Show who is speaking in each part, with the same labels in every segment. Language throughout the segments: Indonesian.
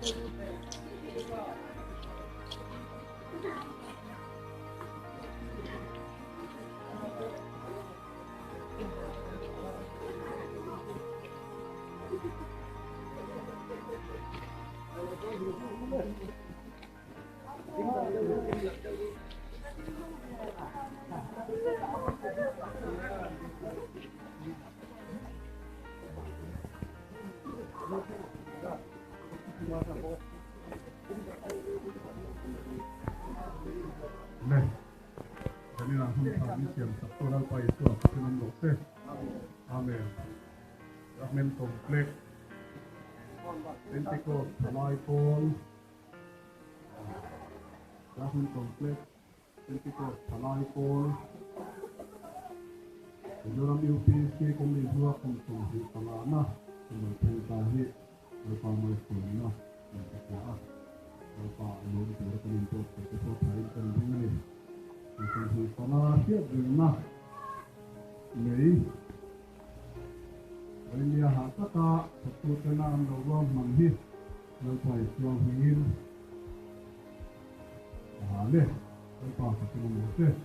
Speaker 1: Nah, jadi langsung kami siap sektoral Pak itu dengan dokter. Amin. Rahman komplek. Pentiko Salaipol. Rahman komplek. Pentiko Salaipol. Dalam UPSK kami dua konsumsi tanah, kemudian tahi, berupa masyarakat, dan sekolah, berupa alur berupa untuk sesuatu hari penting ini. Konsumsi tanah siap dengan ini. Ini hakata satu tenang Allah manhis, berupa Islam ingin, halih, berupa satu mengusir.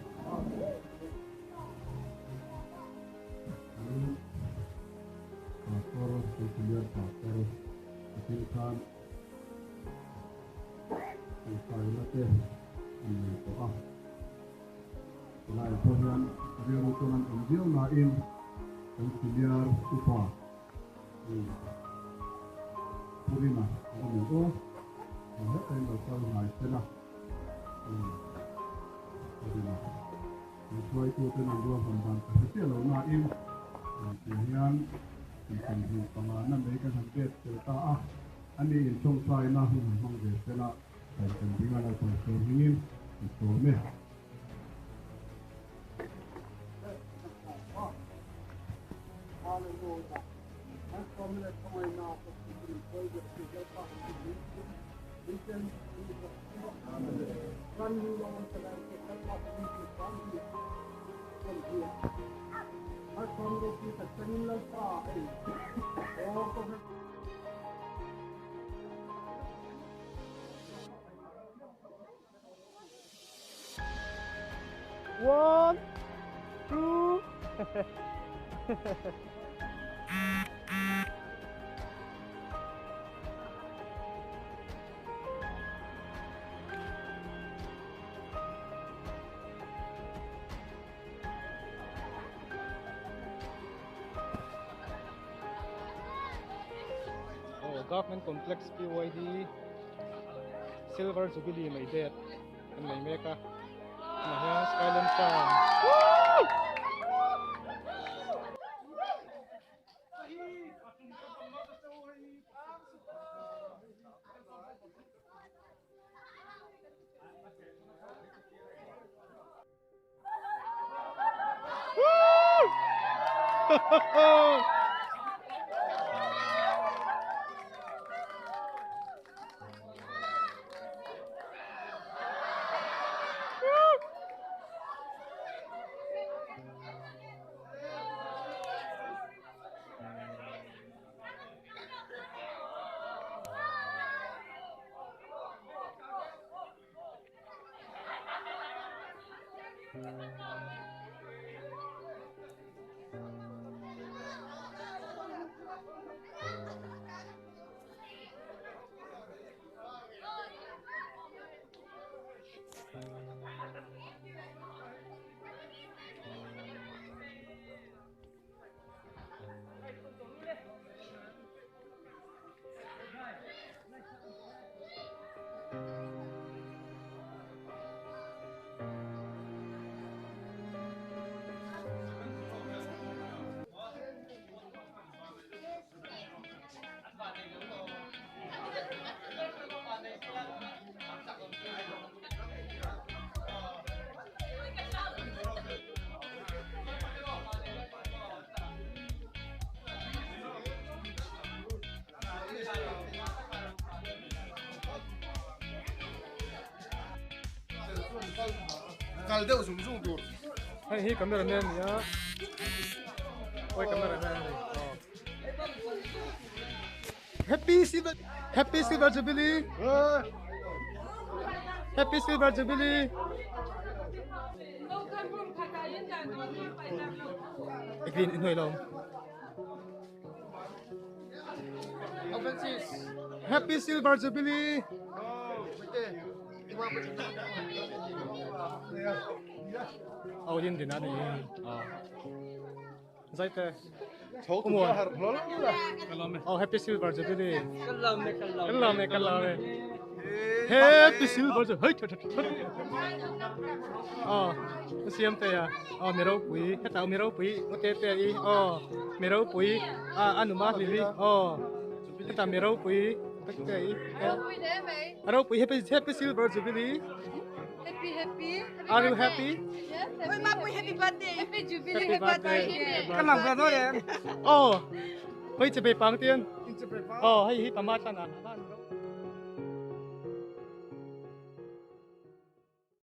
Speaker 1: Pastor, kemudian pastor, kesimpulan, kesimpulan ini doa. Selain Tuhan, dia rukunan Injil lain, kemudian upah. Purina, orang itu, mereka yang berasal dari sana. Purina. Sesuai itu dengan dua pembangkang kecil lain. Kemudian di penganan mereka sampai cerita ani insong saya nak memang biasa dan pentingnya ada konsep ingin itu nih.
Speaker 2: One, two.
Speaker 3: Government Complex PYD Silver Jubilee may debt and may meka na Skyland Farm.
Speaker 4: Kalde uzun uzun dur.
Speaker 3: Hey, kameraman ya. Oi, kameraman. Happy Silver Jubilee. Happy Silver Jubilee. Green in Huilong. Happy Silver Jubilee. Oh, yun din natin yun. Zaite. Umur. Oh, Happy Silver Jubilee. Kalame. Happy Silver Jubilee. Oh, siempre ya. Oh, mero pui. Heta mero pui. Otete i. Oh, mero pui. Ano ma lili. Oh, heta mero pui. Otete i. Mero pui. Happy Silver Jubilee.
Speaker 2: Happy.
Speaker 3: Are you happy?
Speaker 2: Yes.
Speaker 4: Oi, Mapu, happy birthday.
Speaker 2: Happy Jubilee.
Speaker 3: Happy birthday.
Speaker 4: Kamang brother yan.
Speaker 3: Oh, เฮ้ยจะไปฟังเตียน อ๋อให้ฮิปมาชนะ